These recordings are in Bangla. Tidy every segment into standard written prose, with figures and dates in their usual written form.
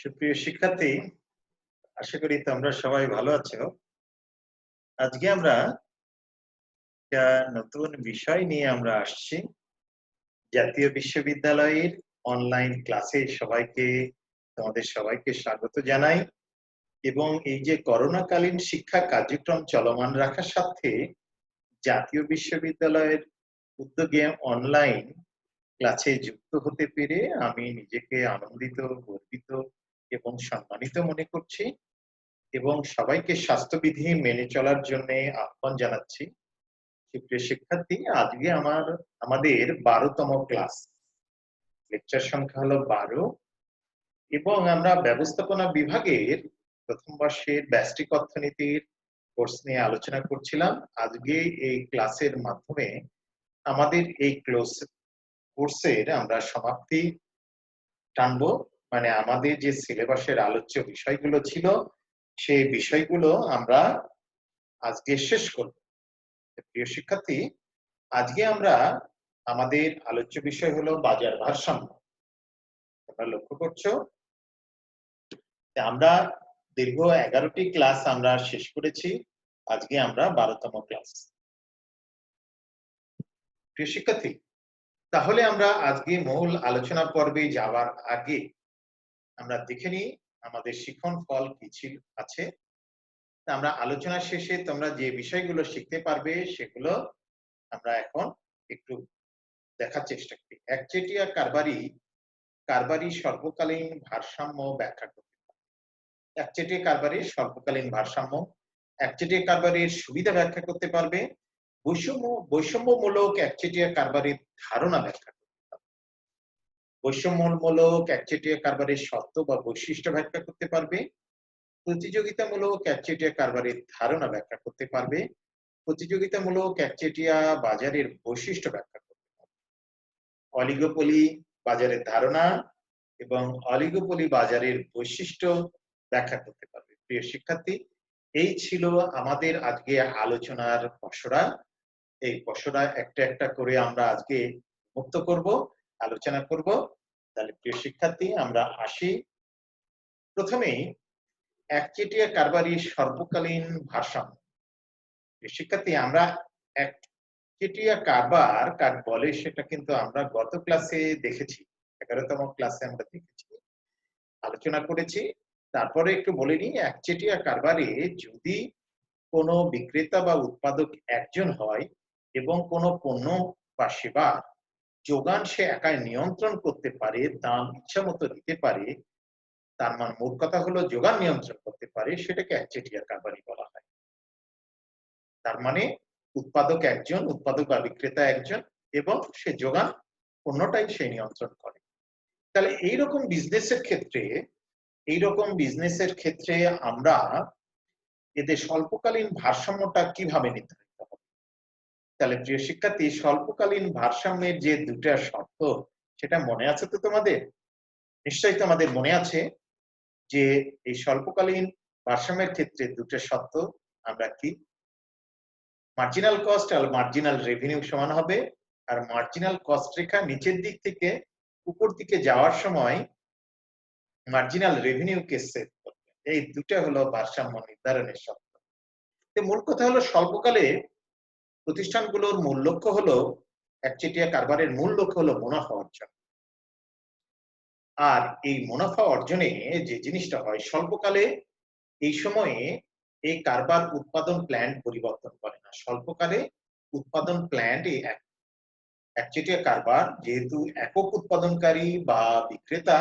সুপ্রিয় শিক্ষার্থী, আশা করি তোমরা সবাই ভালো আছো। আজকে আমরা একটা নতুন বিষয় নিয়ে আমরা আসছি। জাতীয় বিশ্ববিদ্যালয়ের অনলাইন ক্লাসে তোমাদের সবাইকে স্বাগত জানাই। এবং এই যে করোনাকালীন শিক্ষা কার্যক্রম চলমান রাখার সাথে জাতীয় বিশ্ববিদ্যালয়ের উদ্যোগে অনলাইন ক্লাসে যুক্ত হতে পেরে আমি নিজেকে আনন্দিত, গর্বিত এবং সম্মানিত মনে করছি এবং সবাইকে স্বাস্থ্যবিধি মেনে চলার জন্য আহ্বান জানাচ্ছি। সুপ্রিয় শিক্ষার্থী, আজকে আমাদের 12তম ক্লাস, লেকচার সংখ্যা হলো 12 এবং আমরা ব্যবস্থাপনা বিভাগের প্রথম বর্ষের ব্যষ্টিক অর্থনীতির কোর্স নিয়ে আলোচনা করছিলাম। আজকে এই ক্লাসের মাধ্যমে আমাদের এই কোর্সের আমরা সমাপ্তি টানবো। মানে আমাদের যে সিলেবাসের আলোচ্য বিষয়গুলো ছিল সেই বিষয়গুলো আমরা আজকে শেষ করব। প্রিয় শিক্ষার্থী, আজকে আমাদের আলোচ্য বিষয় হলো বাজার ভারসাম্য। তোমরা লক্ষ্য করছো আমরা দীর্ঘ 11টি ক্লাস আমরা শেষ করেছি, আজকে আমরা 12তম ক্লাস। প্রিয় শিক্ষার্থী, তাহলে আমরা আজকে মূল আলোচনা পর্বে যাওয়ার আগে আমরা দেখে নিই আমাদের শিক্ষণ ফল কি আছে। আমরা আলোচনা শেষে তোমরা যে বিষয়গুলো শিখতে পারবে সেগুলো আমরা এখন একটু দেখার চেষ্টা করি। একচেটিয়া কারবারি স্বল্পকালীন ভারসাম্য ব্যাখ্যা করতে পারবে। একচেটিয়া কারবারির স্বল্পকালীন ভারসাম্য, একচেটিয়া কারবারির সুবিধা ব্যাখ্যা করতে পারবে, বৈষম্যমূলক একচেটিয়া কারবারির ধারণা ব্যাখ্যা করতে পারবে, বৈষম্যমূলক একচেটিয়া কারবারির শর্ত বা বৈশিষ্ট্য ব্যাখ্যা করতে পারবে, প্রতিযোগিতামূলক একচেটিয়া কারবারির ধারণা ব্যাখ্যা করতে পারবে, প্রতিযোগিতামূলক একচেটিয়া বাজারের বৈশিষ্ট্য ব্যাখ্যা করতে পারবে, অলিগোপলি বাজারের ধারণা এবং অলিগোপলি বাজারের বৈশিষ্ট্য ব্যাখ্যা করতে পারবে। প্রিয় শিক্ষার্থী, এই ছিল আমাদের আজকে আলোচনার পসরা। এই পসরা একটা একটা করে আমরা আজকে মুক্ত করব, আলোচনা করব। তাহলে প্রিয় শিক্ষার্থী, আমরা আসি প্রথমেই একচেটিয়া কারবারি স্বল্পকালীন ভারসাম্য। শিক্ষার্থী, আমরা একচেটিয়া কারবার কাকে বলে সেটা কিন্তু আমরা গত ক্লাসে দেখেছি, 11তম ক্লাসে আমরা দেখেছি, আলোচনা করেছি। তারপরে একটু বলে নিই, একচেটিয়া কারবারে যদি কোনো বিক্রেতা বা উৎপাদক একজন হয় এবং কোনো পণ্য বা সেবা যোগান সে একাই নিয়ন্ত্রণ করতে পারে, দাম ইচ্ছা মতো দিতে পারে, তার মানে মোট কথা হলো যোগান নিয়ন্ত্রণ করতে পারে, সেটাকে একচেটিয়া কারবারি বলা হয়। তার মানে উৎপাদক বা বিক্রেতা একজন এবং সে যোগান পণ্যটাই সে নিয়ন্ত্রণ করে। তাহলে এইরকম বিজনেসের ক্ষেত্রে আমরা এদের স্বল্পকালীন ভারসাম্যটা কিভাবে নির্ধারিত হবে? তাহলে প্রিয় শিক্ষার্থী, স্বল্পকালীন ভারসাম্যের যে দুটা শর্ত সেটা মনে আছে তো তোমাদের? নিশ্চয়ই তোমাদের মনে আছে যে এই স্বল্পকালীন ভারসাম্যের ক্ষেত্রে দুটো শর্ত আমরা কি? মার্জিনাল কস্ট আর মার্জিনাল রেভিনিউ সমান হবে, আর মার্জিনাল কস্ট রেখা নিচের দিক থেকে উপর দিকে যাওয়ার সময় মার্জিনাল রেভিনিউকে সেভ করবে। এই দুটো হলো ভারসাম্য নির্ধারণের শর্ত। মূল কথা হলো স্বল্পকালে প্রতিষ্ঠানগুলোর মূল লক্ষ্য হলো, একচেটিয়া কারবারের মূল লক্ষ্য হলো মুনাফা অর্জন। আর এই মুনাফা অর্জনে যে জিনিসটা হয় স্বল্পকালে, এই সময়ে এই কারবার উৎপাদন প্ল্যান পরিবর্তন করে না। স্বল্পকালে উৎপাদন প্ল্যান্ট একচেটিয়া কারবার যেহেতু একক উৎপাদনকারী বা বিক্রেতা,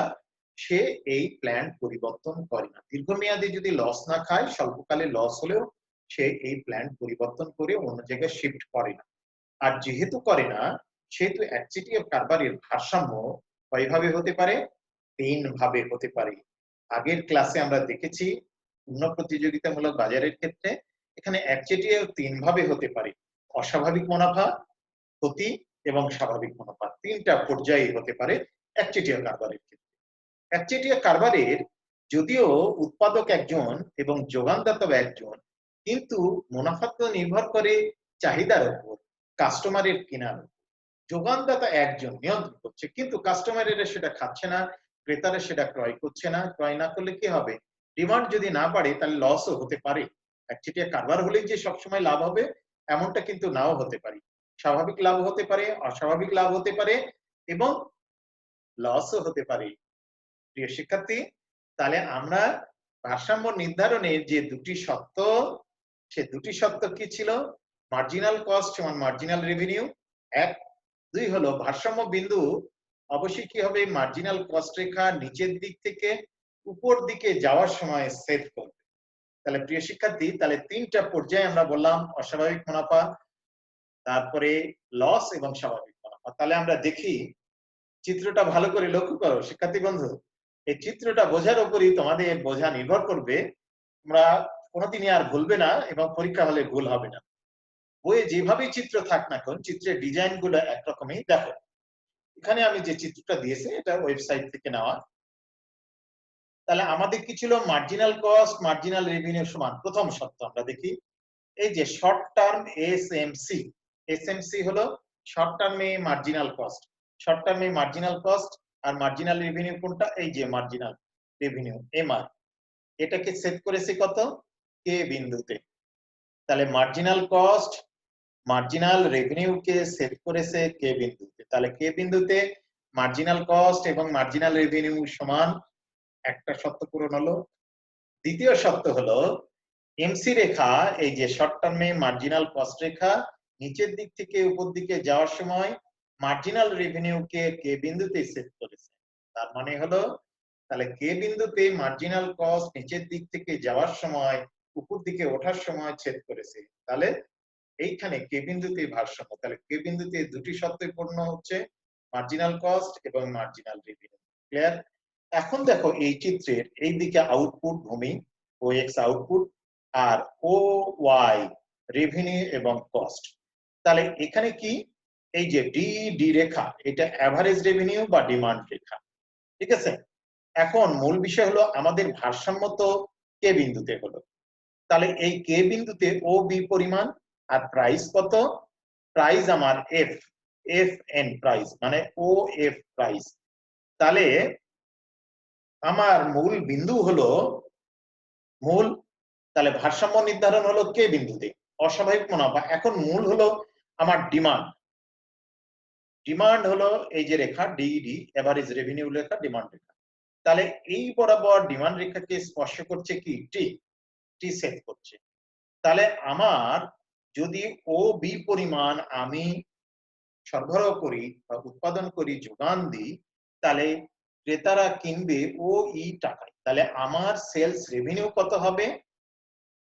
সে এই প্ল্যান পরিবর্তন করে না। দীর্ঘমেয়াদে যদি লস না খায়, স্বল্পকালে লস হলেও সে এই প্ল্যান পরিবর্তন করে অন্য জায়গায় শিফট করে না। আর যেহেতু করে না, সেহেতু একচেটিয়া কারবারের ভারসাম্য কয়ভাবে হতে পারে? 3 ভাবে হতে পারে। আগের ক্লাসে আমরা দেখেছি পূর্ণ প্রতিযোগিতামূলক বাজারের ক্ষেত্রে এখানে একচেটিয়া 3 ভাবে হতে পারে: অস্বাভাবিক মুনাফা, ক্ষতি এবং স্বাভাবিক মুনাফা। 3টা পর্যায়ে হতে পারে একচেটিয়া কারবারের ক্ষেত্রে। একচেটিয়া কারবারের যদিও উৎপাদক একজন এবং যোগানদাতা একজন, কিন্তু মুনাফা তো নির্ভর করে চাহিদার উপর, কাস্টমারের কেনার উপর। যোগানদাতা একজন নিয়ন্ত্রণ করছে, কিন্তু কাস্টমারেরা সেটা খাচ্ছে না, ক্রেতারা সেটা ক্রয় করছে না, ক্রয় না করলে কি হবে? ডিমান্ড যদি না বাড়ে তাহলে লসও হতে পারে। একচেটিয়া কারবার হলেই যে সবসময় লাভ হবে এমনটা কিন্তু নাও হতে পারে। স্বাভাবিক লাভ হতে পারে, অস্বাভাবিক লাভ হতে পারে এবং লসও হতে পারে। প্রিয় শিক্ষার্থী, তাহলে আমরা ভারসাম্য নির্ধারণের যে দুটি শর্ত, সে দুটি শর্ত কি ছিল? মার্জিনাল কস্ট সমান মার্জিনাল রেভিনিউ ১, ২ হলো ভারসাম্য বিন্দু অবশ্যই কি হবে? মার্জিনাল কস্ট রেখা নিচের দিক থেকে উপর দিকে যাওয়ার সময় সেট করবে। তাহলে প্রিয় শিক্ষার্থী, তাহলে ৩টা পর্যায়ে আমরা বললাম অস্বাভাবিক মুনাফা, তারপরে লস এবং স্বাভাবিক মুনাফা। তাহলে আমরা দেখি চিত্রটা ভালো করে লক্ষ্য করো শিক্ষার্থী বন্ধু। এই চিত্রটা বোঝার উপরই তোমাদের বোঝা নির্ভর করবে, তোমরা কোনোদিনই আর ভুলবে না এবং পরীক্ষা হলে ভুল হবে না। বইয়ে যেভাবেই চিত্র থাক না কেন, চিত্রের ডিজাইন গুলো একরকমই। দেখো এখানে আমি যে চিত্রটা দিয়েছি এটা ওয়েবসাইট থেকে নেওয়া। তাহলে আমাদের কি ছিল? মার্জিনাল কস্ট মার্জিনাল রেভিনিউ সমান, প্রথম শর্ত আমরা দেখি এই যে শর্ট টার্ম এসএমসি। এসএমসি হলো শর্ট টার্মে মার্জিনাল কস্ট, শর্ট টার্মে মার্জিনাল কস্ট আর মার্জিনাল রেভিনিউ কোনটা? এই যে মার্জিনাল রেভিনিউ এমআর, এটাকে সেট করেছে কত? কে বিন্দুতে। তাহলে মার্জিনাল কস্ট মার্জিনাল রেভিনিউ কে সেট করেছে কে বিন্দুতে। তাহলে কে বিন্দুতে মার্জিনাল কস্ট এবং মার্জিনাল রেভিনিউ সমান, একটা শর্ত পূরণ হলো। দ্বিতীয় শর্ত হলো এমসি রেখা, এই যে শর্ট টার্মে মার্জিনাল কস্ট রেখা নিচের দিক থেকে উপর দিকে যাওয়ার সময় মার্জিনাল রেভিনিউ কে কে বিন্দুতে সেট করেছে। তার মানে হলো তাহলে কে বিন্দুতে মার্জিনাল কস্ট নিচের দিক থেকে যাওয়ার সময় উপর দিকে ওঠার সময় ছেদ করেছে। তাহলে এইখানে কে বিন্দুতে ভারসাম্য। তাহলে কে বিন্দুতে দুটি শর্তই পূর্ণ হচ্ছে, মার্জিনাল কস্ট এবং মার্জিনাল রেভিনিউ। ক্লিয়ার? এখন দেখো এই চিত্রের এই দিকে আউটপুট ভূমি, ও এক্স আউটপুট, আর ও ওয়াই রেভিনিউ এবং কস্ট। তাহলে এখানে কি? এই যে ডি ডি রেখা, এটা অ্যাভারেজ রেভিনিউ বা ডিমান্ড রেখা। ঠিক আছে? এখন মূল বিষয় হলো আমাদের ভারসাম্য তো কে বিন্দুতে হলো। তাহলে এই কে বিন্দুতে ও বি পরিমাণ আর প্রাইস কত? প্রাইস আমার এফ, এফ এন প্রাইস মানে ও এফ প্রাইস। তাহলে আমার মূল বিন্দু হলো মূল, তাহলে ভারসাম্য নির্ধারণ হলো কে বিন্দুতে, অস্বাভাবিক মুনাফা। এখন মূল হলো আমার ডিমান্ড, ডিমান্ড হলো এই যে রেখা ডিডি, এভারেজ রেভিনিউ রেখা, ডিমান্ড রেখা। তাহলে এই বরাবর ডিমান্ড রেখাকে স্পর্শ করছে কি? টি, টি সেট করছে। তাহলে আমার যদি ও বি পরিমাণ আমি সরবরাহ করি বা উৎপাদন করি, যোগান দিই, তাহলে ক্রেতারা কিনবে ও ই টাকায়। তাহলে আমার সেলস রেভিনিউ কত হবে?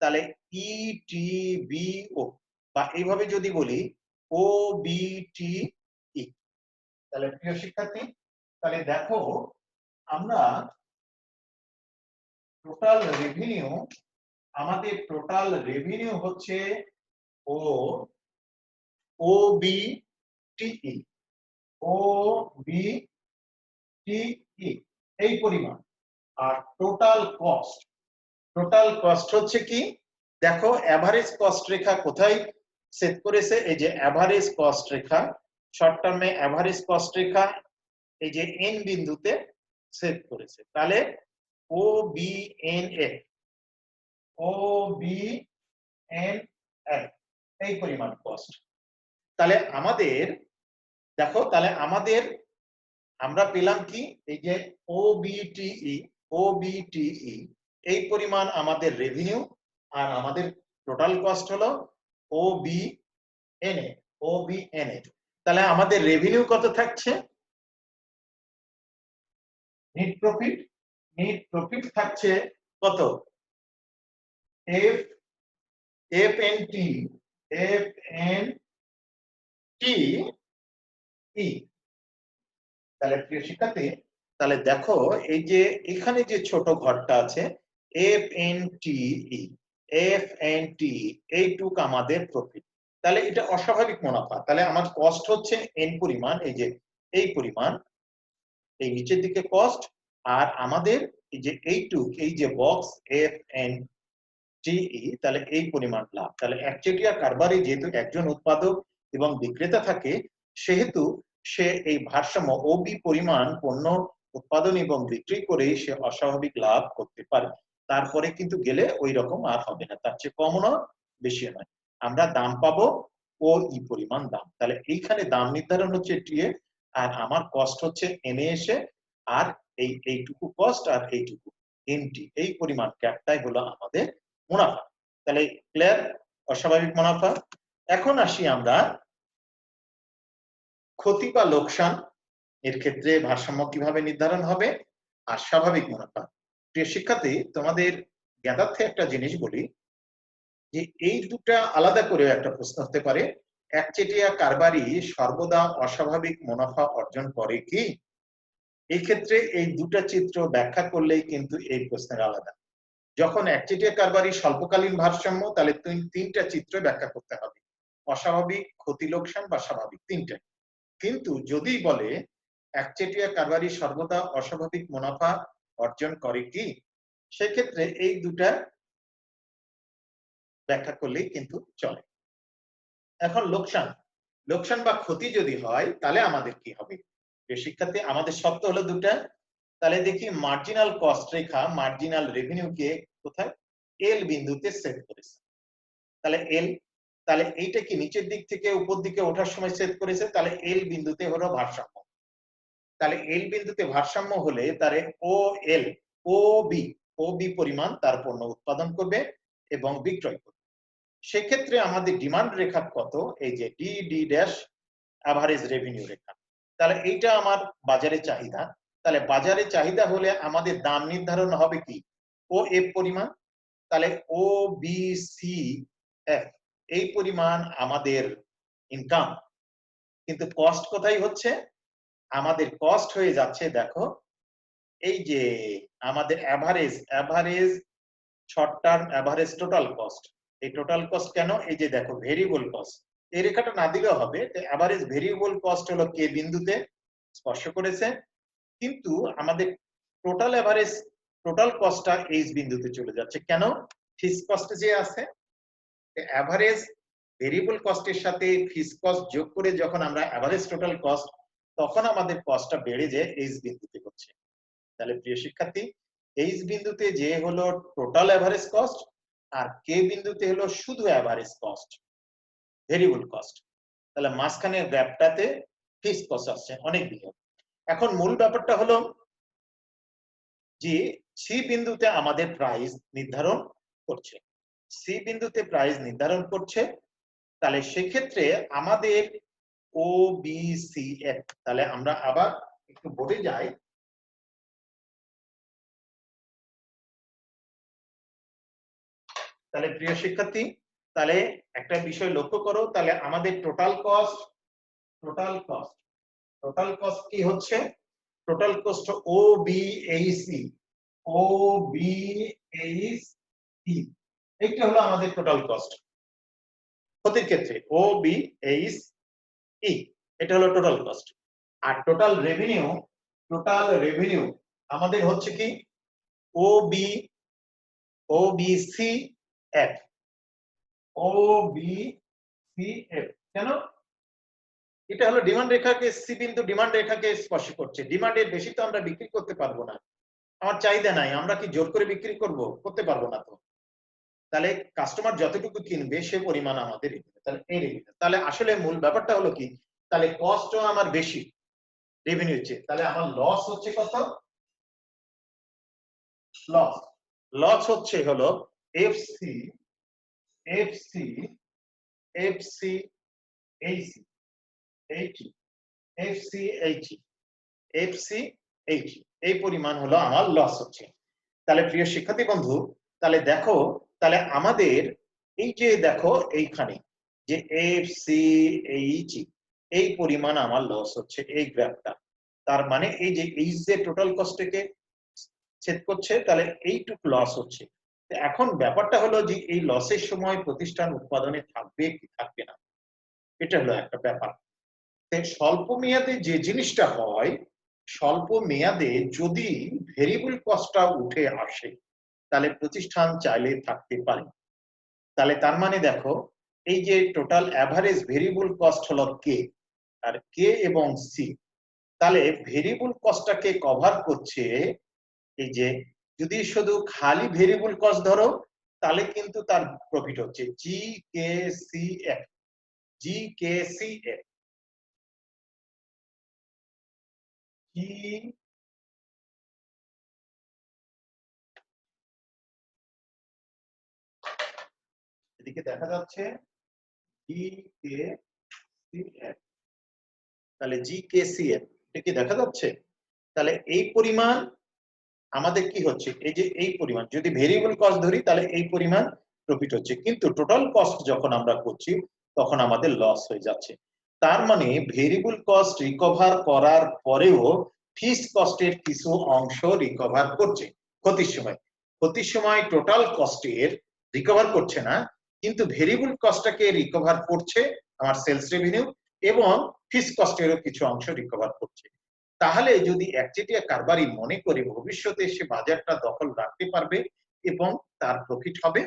তাহলে ই টি বি ও, বা এইভাবে যদি বলি ও বি টি ই। তাহলে প্রিয় শিক্ষার্থী, তাহলে দেখো আমরা টোটাল রেভিনিউ, আমাদের টোটাল রেভিনিউ হচ্ছে ও ও বি টি ই, ও বি টি ই এই পরিমাণ। আর টোটাল কস্ট, টোটাল কস্ট হচ্ছে কি? দেখো এভারেজ কস্ট রেখা কোথায় সেট করেছে? এই যে এভারেজ কস্ট রেখা, শর্ট টার্মে এভারেজ কস্ট রেখা এই যে এন বিন্দুতে সেট করেছে। তাহলে ও বি এন এফ, ও বি এন এফ এই পরিমাণ কস্ট। তাহলে আমাদের দেখো, তাহলে আমাদের আমরা পেলাম কি? এই যে ও বিটিই, ও বিটিই এই পরিমাণ আমাদের রেভিনিউ, আর আমাদের টোটাল কস্ট হলো O B N A, O B N A. তাহলে আমাদের রেভিনিউ কত থাকছে? নেট প্রফিট, নেট প্রফিট থাকছে কত? F, F N T, F N T E. তাহলে প্রিয় শিক্ষার্থী, তাহলে দেখো এই যে এখানে যে ছোট ঘরটা আছে এফ এন টি ই, এফ এন টি এইটুক আমাদের প্রফিট। তাহলে এটা অস্বাভাবিক মুনাফা। তাহলে আমার কস্ট হচ্ছে এন পরিমাণ, এই যে এই পরিমাণ, এই নিচের দিকে কস্ট, আর আমাদের এই যে এইটুক, এই যে box F N T E, তাহলে এই পরিমাণ লাভ। তাহলে একচেটিয়া কারবারে যেহেতু একজন উৎপাদক এবং বিক্রেতা থাকে, সেহেতু সে এই ভারসাম্য ও বি পরিমাণ পণ্য উৎপাদন এবং বিক্রি করেই সে অস্বাভাবিক লাভ করতে পারে। তারপরে কিন্তু গেলে ওই রকম আর হবে না, তার চেয়ে কমও না বেশিও নয়। আমরা দাম পাবো ও ই পরিমাণ দাম। তাহলে এইখানে দাম নির্ধারণ হচ্ছে টিএ, আর আমার কস্ট হচ্ছে এনে এসে, আর এইটুকু কস্ট আর এইটুকু এনটি, এই পরিমাণ ক্যাপটাই হলো আমাদের মুনাফা। তাহলে ক্লিয়ার অস্বাভাবিক মুনাফা। এখন আসি আমরা ক্ষতি বা লোকসান এর ক্ষেত্রে ভারসাম্য কিভাবে নির্ধারণ হবে আর স্বাভাবিক মুনাফা। প্রিয় শিক্ষার্থী, তোমাদের জ্ঞাতার্থে একটা জিনিস বলি যে এই দুটা আলাদা করে একটা প্রশ্ন হতে পারে, একচেটিয়া কারবারি সর্বদা অস্বাভাবিক মুনাফা অর্জন করে কি? এই ক্ষেত্রে এই দুটা চিত্র ব্যাখ্যা করলেই কিন্তু এই প্রশ্নের আলাদা। যখন একচেটিয়া কারবারি স্বল্পকালীন ভারসাম্য, তাহলে তিনটা চিত্র ব্যাখ্যা করতে হবে, অস্বাভাবিক, ক্ষতি, লোকসান বা স্বাভাবিক, তিনটাই। কিন্তু যদি বলে একচেটিয়া কারবারি সর্বদা অস্বাভাবিক মুনাফা অর্জন করে কি, সেক্ষেত্রে এই দুটা ব্যাখ্যা করলেই কিন্তু চলে। এখন লোকসান, লোকসান বা ক্ষতি যদি হয় তাহলে আমাদের কি হবে? শিক্ষার্থী, আমাদের শর্ত হলো দুটা। তাহলে দেখি মার্জিনাল কস্ট রেখা মার্জিনাল রেভিনিউকে কোথায় এল বিন্দুতে সেট করেছে। তাহলে এল, তাহলে এইটা কি নিচের দিক থেকে উপর দিকে ওঠার সময় সেট করেছে, তাহলে এল বিন্দুতে হলো ভারসাম্য। তাহলে এল বিন্দুতে ভারসাম্য হলে তারে ও এল ও বি পরিমাণ তার পণ্য উৎপাদন করবে এবং বিক্রয় করবে। সেক্ষেত্রে আমাদের ডিমান্ড রেখা কত? এই যে D D dash average revenue রেখা। তাহলে এইটা আমার বাজারে চাহিদা। তাহলে বাজারে চাহিদা হলে আমাদের দাম নির্ধারণ হবে কি? ও এফ পরিমাণ। তাহলে ও বি সি এফ এই পরিমাণ আমাদের ইনকাম। কিন্তু কস্ট কোথায় হচ্ছে? আমাদের কস্ট হয়ে যাচ্ছে, দেখো এই যে আমাদের average short term average total cost. এই টোটাল কস্ট কেন? এই যে দেখো ভেরিয়েবল কস্ট, এই রেখাটা না দিলেও হবে। অ্যাভারেজ ভেরিয়েবল কস্ট হলো কে বিন্দুতে স্পর্শ করেছে, কিন্তু আমাদের টোটাল অ্যাভারেজ টোটাল কস্টটা এইচ বিন্দুতে চলে যাচ্ছে। কেন? ফিক্সড কস্ট যে আছে, অ্যাভারেজ ভেরিয়েবল কস্টের সাথে ফিক্সড কস্ট যোগ করে যখন আমরা অ্যাভারেজ টোটাল কস্ট, তখন আমাদের কস্টটা বেড়ে যায় এইচ বিন্দুতে হচ্ছে। তাহলে প্রিয় শিক্ষার্থী, এইচ বিন্দুতে যে হলো টোটাল অ্যাভারেজ কস্ট, আর কে বিন্দুতে হলো শুধু অ্যাভারেজ কস্ট, ভেরিয়েবল কস্ট। তাহলে মাঝখানের গ্যাপটাতে ফিক্সড কস্ট আসছে অনেক বৃহৎ। এখন মূল ব্যাপারটা হলো যে সি বিন্দুতে আমাদের প্রাইস নির্ধারণ করছে, সি বিন্দুতে প্রাইস নির্ধারণ করছে। তাহলে সেক্ষেত্রে আমাদের ও বি সি এফ, তাহলে আমরা আবার একটু বোর্ডে যাই। তাহলে প্রিয় শিক্ষার্থী, তাহলে একটা বিষয় লক্ষ্য করো, তাহলে আমাদের টোটাল কস্ট কি হচ্ছে? টোটাল কস্ট ও বি এইচ ই, ও বি এইচ ই, এইটা হলো আমাদের টোটাল কস্ট ক্ষতির ক্ষেত্রে, ও বি এইচ ই, এটা হলো টোটাল কস্ট। আর টোটাল রেভিনিউ আমাদের হচ্ছে কি? ও বি সি এফ, ও বি সি এফ। কেন? এটা হলো ডিমান্ড রেখাকে, সি বিন্দু ডিমান্ড রেখাকে স্পর্শ করছে। ডিমান্ডের বেশি তো আমরা বিক্রি করতে পারবো না, আমার চাহিদা নাই, আমরা কি জোর করে বিক্রি করতে পারবো না তো। তাহলে কাস্টমার যতটুকু কিনবে সে পরিমাণ আমাদের, তাহলে এই রেভিনিউ। তাহলে আসলে মূল ব্যাপারটা হলো কি? তাহলে কস্টও আমার বেশি রেভিনিউ চেয়ে, তাহলে আমার লস হচ্ছে কত? লস হচ্ছে হলো FC FC FC HC HC FC HC FC HC, এই পরিমাণ হলো আমার লস হচ্ছে। তাহলে প্রিয় শিক্ষার্থী বন্ধু, তাহলে দেখো, তাহলে আমাদের এই যে দেখো এইখানে যে এফসি এইচি এই পরিমাণ আমার লস হচ্ছে এই গ্রাফটা। তার মানে এই যে এইচ যে টোটাল কস্টকে ছেদ করছে, তাহলে এইটুকু লস হচ্ছে। এখন ব্যাপারটা হলো যে এই লসের সময় প্রতিষ্ঠান উৎপাদনে থাকবে কি থাকবে না, এটা হলো একটা ব্যাপার। স্বল্প মেয়াদে যে জিনিসটা হয়, স্বল্প মেয়াদে যদি ভেরিয়েবল কস্টটা উঠে আসে, তাহলে প্রতিষ্ঠান চাইলে থাকতে পারে। তাহলে তার মানে দেখো, এই যে টোটাল অ্যাভারেজ ভেরিয়েবল কস্ট হলো কে, আর কে এবং সি, তাহলে ভেরিয়েবল কস্টটাকে কভার করছে এই যে, যদি শুধু খালি ভেরিয়েবল কস্ট ধরো তাহলে কিন্তু তার প্রফিট হচ্ছে জিকেসিএফ। জিকেসিএফ কি এদিকে দেখা যাচ্ছে জিকেসিএফ, তাহলে জিকেসিএফ এটা কি দেখা যাচ্ছে? তাহলে এই পরিমাণ আমাদের কি হচ্ছে, এই যে এই পরিমাণ যদি ভেরিয়েবল কস্ট ধরি তাহলে এই পরিমাণ প্রফিট হচ্ছে, কিন্তু টোটাল কস্ট যখন আমরা করছি তখন আমাদের লস হয়ে যাচ্ছে। তার মানে ভেরিয়েবল কস্ট রিকভার করার পরেও ফিক্সড কস্টের কিছু অংশ রিকভার করছে ক্ষতির সময়। ক্ষতির সময় টোটাল কস্টের রিকভার করছে না, কিন্তু ভেরিয়েবল কস্টটাকে রিকভার করছে আমার সেলস রেভিনিউ, এবং ফিক্সড কস্টেরও কিছু অংশ রিকভার করছে। তাহলে যদি একচেটিয়া কারবারি মনে করে ভবিষ্যতে সে বাজারটা দখল রাখতে পারবে এবং তার প্রফিট হবে,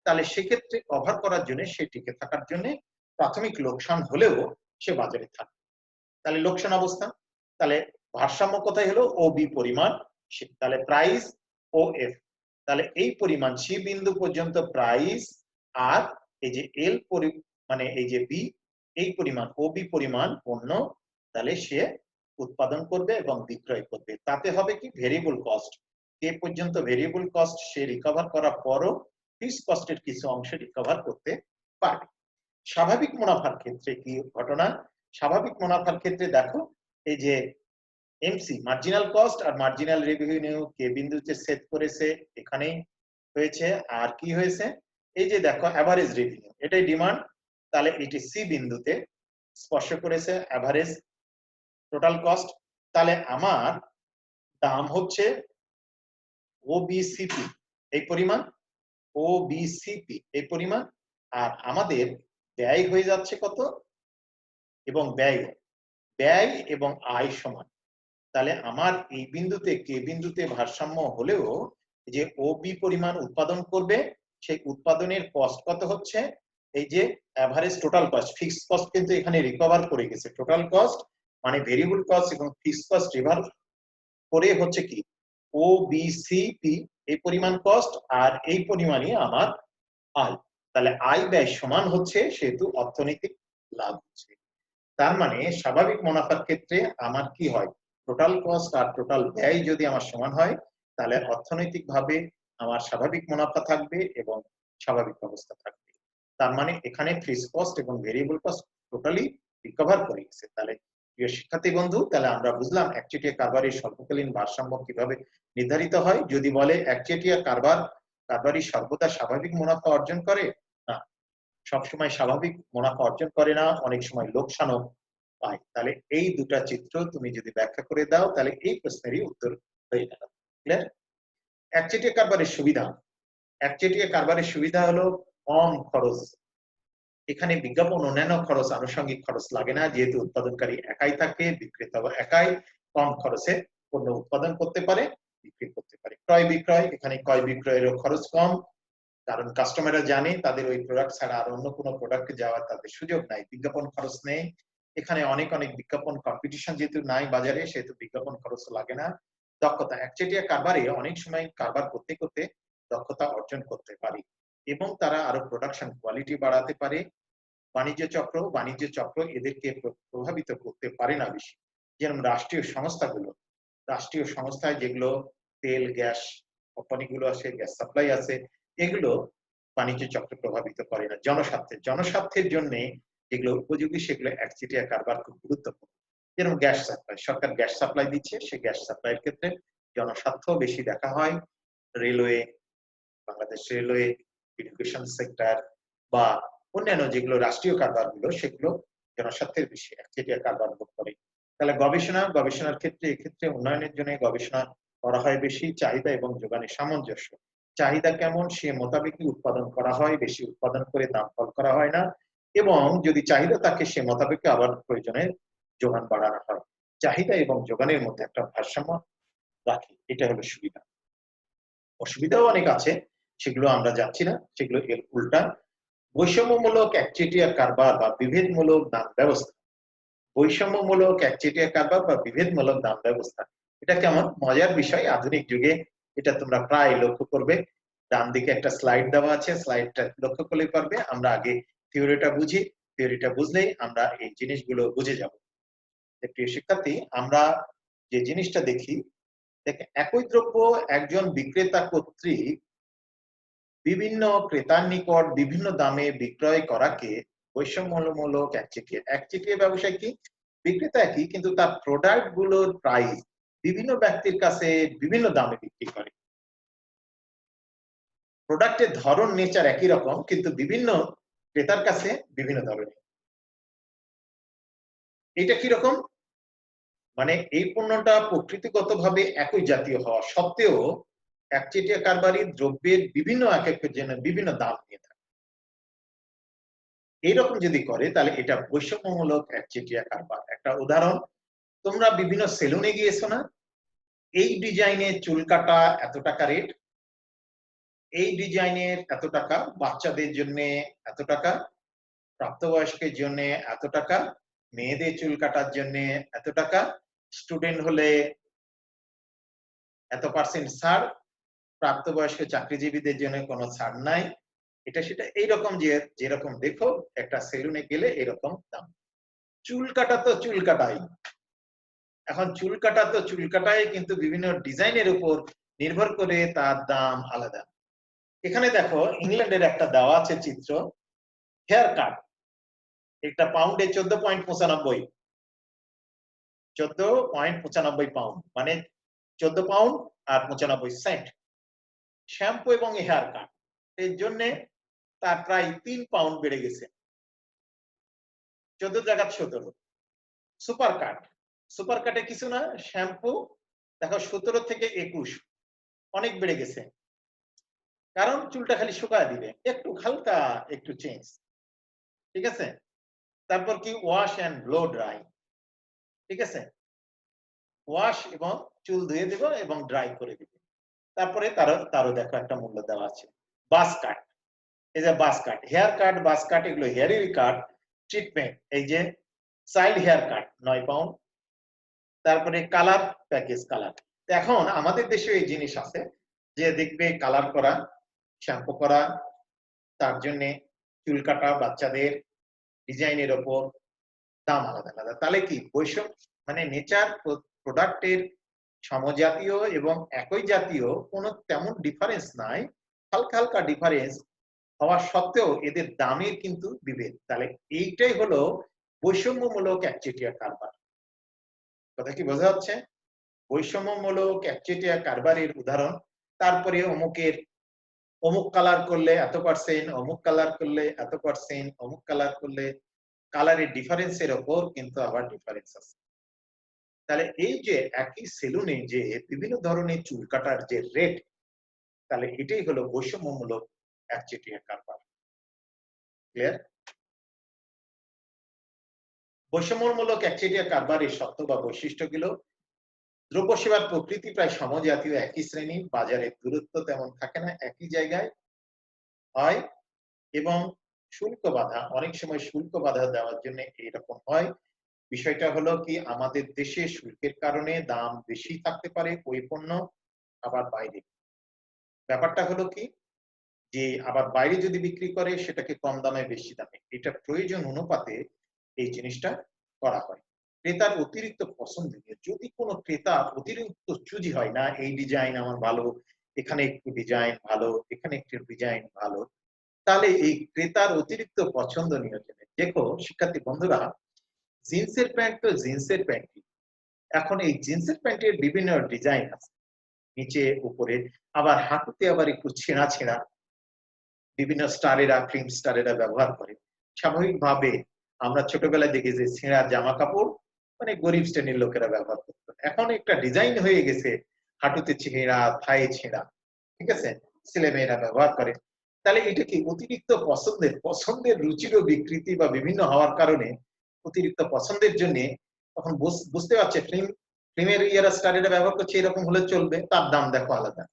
তাহলে সেক্ষেত্রে কভার করার জন্য, সে টিকে থাকার জন্য প্রাথমিক লোকসান হলেও সে বাজারে থাকবে। তাহলে লোকসান অবস্থা, তাহলে ভারসাম্য কোথায় হলো? ও বি পরিমাণ, তাহলে প্রাইস ও এফ, তাহলে এই পরিমাণ সি বিন্দু পর্যন্ত প্রাইস, আর এই যে এল মানে এই যে বি, এই পরিমাণ ও বি পরিমাণ পণ্য তাহলে সে উৎপাদন করবে এবং বিক্রয় করবে। তাতে হবে কি, ভেরিয়েবল কস্ট কে পর্যন্ত ভেরিয়েবল কস্ট সে রিকভার করার পরও ফিক্সড কস্টের কিছু অংশ রিকভার করতে পারবে। স্বাভাবিক মুনাফার ক্ষেত্রে কি ঘটনা? স্বাভাবিক মুনাফার ক্ষেত্রে দেখো, এই যে এমসি মার্জিনাল কস্ট আর মার্জিনাল রেভিনিউ কে বিন্দুতে সেট করেছে, এখানেই হয়েছে। আর কি হয়েছে, এই যে দেখো এভারেজ রেভিনিউ, এটাই ডিমান্ড, তাহলে এটি সি বিন্দুতে স্পর্শ করেছে এভারেজ টোটাল কস্ট। তাহলে আমার দাম হচ্ছে ওবিসিপি এই পরিমাণ, ওবিসিপি এই পরিমাণ, আর আমাদের ব্যয় হয়ে যাচ্ছে কত, এবং ব্যয় এবং আয় সমান। তাহলে আমার এই বিন্দুতে কে বিন্দুতে ভারসাম্য হলেও যে ও বি পরিমাণ উৎপাদন করবে, সেই উৎপাদনের কস্ট কত হচ্ছে, এই যে average total cost, fixed cost কিন্তু এখানে রিকভার করে গেছে। টোটাল কস্ট মানে ভেরিয়েবল কস্ট এবং ফিক্সড কস্ট রিকভার করে হচ্ছে কি ও বি সি পি এই পরিমাণ কস্ট, আর এই পরিমাণই আমার আয়। তাহলে আয় ব্যয় সমান হচ্ছে, সেহেতু অর্থনৈতিক লাভ হচ্ছে। তার মানে স্বাভাবিক মুনাফার ক্ষেত্রে আমার কি হয়, টোটাল কস্ট আর টোটাল ব্যয় যদি আমার সমান হয়, তাহলে অর্থনৈতিকভাবে আমার স্বাভাবিক মুনাফা থাকবে এবং স্বাভাবিক অবস্থা থাকবে। তার মানে এখানে ফিক্সড কস্ট এবং ভেরিয়েবল কস্ট টোটালি রিকভার করে গেছে। তাহলে প্রিয় শিক্ষার্থী বন্ধু, তাহলে আমরা বুঝলাম একচেটিয়া কারবারের স্বল্পকালীন ভারসাম্য কিভাবে নির্ধারিত হয়। যদি বলে একচেটিয়া কারবারি সর্বদা স্বাভাবিক মুনাফা অর্জন করে, না, সবসময় স্বাভাবিক মুনাফা অর্জন করে না, অনেক সময় লোকসানও পায়। তাহলে এই দুটা চিত্র তুমি যদি ব্যাখ্যা করে দাও, তাহলে এই প্রশ্নেরই উত্তর হয়ে গেল। ক্লিয়ার? একচেটিয়া কারবারের সুবিধা, একচেটিয়া কারবারের সুবিধা হলো কম খরচ। এখানে বিজ্ঞাপন অন্যান্য খরচ, আনুষঙ্গিক খরচ লাগে না, যেহেতু উৎপাদনকারী একাই থাকে, বিক্রেতা একাই কম খরচে পণ্য উৎপাদন করতে পারে, বিক্রি করতে পারে। ক্রয় বিক্রয়, এখানে ক্রয় বিক্রয়ের খরচ কম, কারণ কাস্টমাররা জানে তাদের ওই প্রোডাক্ট ছাড়া আর অন্য কোনো প্রোডাক্টে যাওয়ার তাদের সুযোগ নাই, বিজ্ঞাপন খরচ নেই। এখানে অনেক বিজ্ঞাপন কম্পিটিশন যেহেতু নাই বাজারে, সেহেতু বিজ্ঞাপন খরচ লাগে না। দক্ষতা, একচেটিয়া কারবারে অনেক সময় কারবার করতে করতে দক্ষতা অর্জন করতে পারে এবং তারা আরো প্রোডাকশন কোয়ালিটি বাড়াতে পারে। বাণিজ্য চক্র এদেরকে প্রভাবিত করতে পারে না বেশি। যেমন রাষ্ট্রীয় সংস্থায় যেগুলো তেল গ্যাস কোম্পানিগুলো আছে, গ্যাস সাপ্লাই আছে, এগুলো বাণিজ্য চক্র প্রভাবিত করে না। জনস্বার্থের জন্য যেগুলো উপযোগী, সেগুলো একচেটিয়া কারবার খুব গুরুত্বপূর্ণ। যেরকম গ্যাস সাপ্লাই, সরকার গ্যাস সাপ্লাই দিচ্ছে, সেই গ্যাস সাপ্লাইয়ের ক্ষেত্রে জনস্বার্থ বেশি দেখা হয়। Railway, Bangladesh railway, education sector বা অন্যান্য যেগুলো রাষ্ট্রীয় কারবারগুলো, সেগুলো জনস্বার্থের বেশি একচেটিয়া কারবার ভোগ করে। তাহলে গবেষণার ক্ষেত্রে এক্ষেত্রে উন্নয়নের জন্য গবেষণা করা হয় বেশি। চাহিদা এবং যোগানের সামঞ্জস্য, চাহিদা কেমন সে মোতাবেকই উৎপাদন করা হয়, বেশি উৎপাদন করে দাম ফল করা হয় না, এবং যদি চাহিদা থাকে সে মোতাবেক আবার প্রয়োজনে যোগান বাড়ানো হয়। চাহিদা এবং যোগানের মধ্যে একটা ভারসাম্য রাখি, এটা হলো সুবিধা। অসুবিধাও অনেক আছে, সেগুলো আমরা যাচ্ছি না, সেগুলো এর উল্টা। বৈষম্যমূলক একচেটিয়া কারবার বা বিভেদমূলক দাম ব্যবস্থা, বৈষম্যমূলক একচেটিয়া কারবার বা বিভেদমূলক দাম ব্যবস্থা। এটা কেমন মজার বিষয়, আধুনিক যুগে এটা তোমরা প্রায় লক্ষ্য করবে। ডান দিকে একটা স্লাইড দেওয়া আছে, স্লাইডটা লক্ষ্য করলেই পারবে। আমরা আগে থিওরিটা বুঝি, থিওরিটা বুঝলেই আমরা এই জিনিসগুলো বুঝে যাব। প্রিয় শিক্ষার্থী, আমরা যে জিনিসটা দেখি, দেখে একই দ্রব্য একজন বিক্রেতা কর্তৃক বিভিন্ন ক্রেতার নিকট বিভিন্ন দামে বিক্রয় করাকে বৈষম্যমূলক একচেটিয়া। একচেটিয়া ব্যবসায় কি, বিক্রেতা একই কিন্তু তার প্রোডাক্ট গুলোর প্রাইস বিভিন্ন ব্যক্তির কাছে বিভিন্ন দামে বিক্রি করে। প্রোডাক্টের ধরন নেচার একই রকম কিন্তু বিভিন্ন ক্রেতার কাছে বিভিন্ন ধরনের। এটা কি রকম, মানে এই পণ্যটা প্রকৃতিগতভাবে একই জাতীয় হওয়া সত্ত্বেও একচেটিয়া কারবারি দ্রব্যের বিভিন্ন এক একের জন্য বিভিন্ন দাম নিয়ে থাকে। এইরকম যদি করে তাহলে এটা বৈষম্যমূলক একচেটিয়া কারবার। একটা উদাহরণ, তোমরা বিভিন্ন সেলুনে গিয়েছো না, এই ডিজাইনের চুল কাটা এত টাকা রেট, এই ডিজাইনের এত টাকা, বাচ্চাদের জন্য এত টাকা, প্রাপ্তবয়স্কের জন্য এত টাকা, মেয়েদের চুল কাটার জন্য এত টাকা, স্টুডেন্ট হলে এত পার্সেন্ট ছাড়, প্রাপ্তবয়স্ক চাকরিজীবীদের জন্য কোনো ছাড় নাই। এটা সেটা এইরকম, যে যেরকম দেখো একটা সেলুনে গেলে এরকম দাম। চুল কাটা তো চুল কাটাই, এখন চুল কাটা তো চুল কাটাই, কিন্তু বিভিন্ন ডিজাইনের উপর নির্ভর করে তার দাম আলাদা। এখানে দেখো ইংল্যান্ডের একটা দেওয়া আছে চিত্র, হেয়ার কাট, একটা পাউন্ডে 14.95, 14.95 পাউন্ড, মানে 14 পাউন্ড আর 95 সেন্ট। শ্যাম্পু এবং হেয়ার কাট এর জন্য তার প্রায় 3 পাউন্ড বেড়ে গেছে, 14 জায়গা 17। সুপার কাট, সুপার কাটে কিছু না, শ্যাম্পু দেখো 17 থেকে 21, অনেক বেড়ে গেছে, কারণ চুলটা খালি শুকায় দিবে, একটু হালকা একটু চেঞ্জ, ঠিক আছে। তারপর কি, ওয়াশ এন্ড ব্লো ড্রাই, ঠিক আছে, ওয়াশ এবং চুল ধুয়ে দেব এবং ড্রাই করে দিব। তারপরে তারও দেখো একটা মূল্য দেওয়া আছে। বাস কাট, এই যে বাস কাট, হেয়ার কাট, বাস কাট, এগুলো হেয়ারের কাট ট্রিটমেন্ট। এই যে চাইল্ড হেয়ার কাট 9 পাউন্ড। তারপরে কালার প্যাকেজ, কালার। এখন আমাদের দেশে এই জিনিস আছে যে দেখবে কালার করা, শ্যাম্পু করা, তার জন্য চুল কাটা, বাচ্চাদের ডিজাইনের ওপর দাম আলাদা আলাদা। তাহলে কি বৈষম্য, মানে নেচার প্রোডাক্টের সমজাতীয় এবং একই জাতীয় কোনো তেমন ডিফারেন্স নাই, হালকা হালকা ডিফারেন্স হওয়া সত্ত্বেও এদের দামের কিন্তু বিভেদ। তাহলে এইটাই হলো বৈষম্যমূলক একচেটিয়া কারবার। কথা কি বোঝা যাচ্ছে? বৈষম্যমূলক একচেটিয়া কারবারের উদাহরণ, তারপরে অমুকের অমুক কালার করলে এত পার্সেন্ট, অমুক কালার করলে এত পার্সেন্ট, অমুক কালার করলে, কালারের ডিফারেন্সের ওপর কিন্তু আবার ডিফারেন্স আছে। তাহলে এই যে একই সেলুনে যে বিভিন্ন ধরনের চুল কাটার যে রেট, তাহলে এটাই হলো বৈষম্যমূলক একচেটিয়া কারবার। ক্লিয়ার? বৈষম্যমূলক একচেটিয়া কারবারের সত্য বা বৈশিষ্ট্যগুলো, দ্রব্য সেবার প্রকৃতি প্রায় সমজাতীয়, একই শ্রেণী, বাজারের দূরত্ব তেমন থাকে না, একই জায়গায় হয়, এবং শুল্ক বাধা, অনেক সময় শুল্ক বাধা দেওয়ার জন্য এরকম হয়। বিষয়টা হলো কি, আমাদের দেশে শুল্কের কারণে দাম বেশি থাকতে পারে ওই পণ্য, আবার বাইরে ব্যাপারটা হলো কি, যে আবার বাইরে যদি বিক্রি করে সেটাকে কম দামে বেশি দামে, এটা প্রয়োজন অনুপাতে এই জিনিসটা করা হয়। ক্রেতার অতিরিক্ত পছন্দ নিয়ে, যদি কোনো ক্রেতা অতিরিক্ত চুজি হয় না, এই ডিজাইন আমার ভালো, এখানে একটু ডিজাইন ভালো, এখানে একটু ডিজাইন ভালো, তাহলে এই ক্রেতার অতিরিক্ত পছন্দ নিয়োজনে, দেখো শিক্ষার্থী বন্ধুরা, জিন্সের প্যান্ট তো জিন্সের প্যান্টই, এখন এই জিন্সের প্যান্টের বিভিন্ন ডিজাইন আছে, নিচে উপরে, আবার হাঁটুতে আবার একটু ছেঁড়া ছেঁড়া, বিভিন্ন স্টারেরা, ফিল্ম স্টারেরা ব্যবহার করে। স্বাভাবিকভাবে আমরা ছোটবেলায় দেখি যে ছেঁড়া জামা কাপড় মানে গরিব শ্রেণীর লোকেরা ব্যবহার করতো, এখন একটা ডিজাইন হয়ে গেছে হাঁটুতে ছেঁড়া, থায়ে ছেঁড়া, ঠিক আছে, ছেলেমেয়েরা ব্যবহার করে। তাহলে এটা কি অতিরিক্ত পছন্দের রুচিরও বিকৃতি বা বিভিন্ন হওয়ার কারণে অতিরিক্ত পছন্দের জন্য, তখন বুঝতে পারছে ফিল্মের ইয়ারা স্টারেরা ব্যবহার করছে, এরকম হলে চলবে, তার দাম দেখো আলাদা।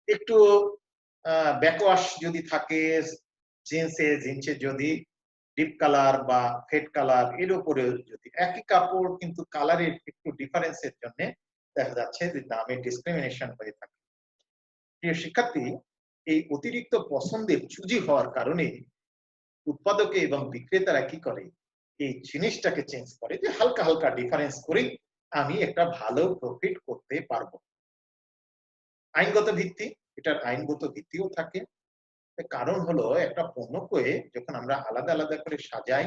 একটু ব্যাকওয়াশ যদি থাকে জিন্সে যদি ডিপ কালার বা ফেড কালার এর উপরে যদি একই কাপড় কিন্তু কালারের একটু ডিফারেন্সের জন্য দেখা যাচ্ছে যে দামে ডিসক্রিমিনেশন হয়ে থাকে। প্রিয় শিক্ষার্থী, এই অতিরিক্ত পছন্দের চুজি হওয়ার কারণে উৎপাদকে এবং বিক্রেতারা কি করে, এই জিনিসটাকে চেঞ্জ করে যে হালকা হালকা ডিফারেন্স করেই আমি একটা ভালো প্রফিট করতে পারবো। আইনগত ভিত্তি, এটার আইনগত ভিত্তিও থাকে। কারণ হলো একটা পণ্যকে যখন আমরা আলাদা আলাদা করে সাজাই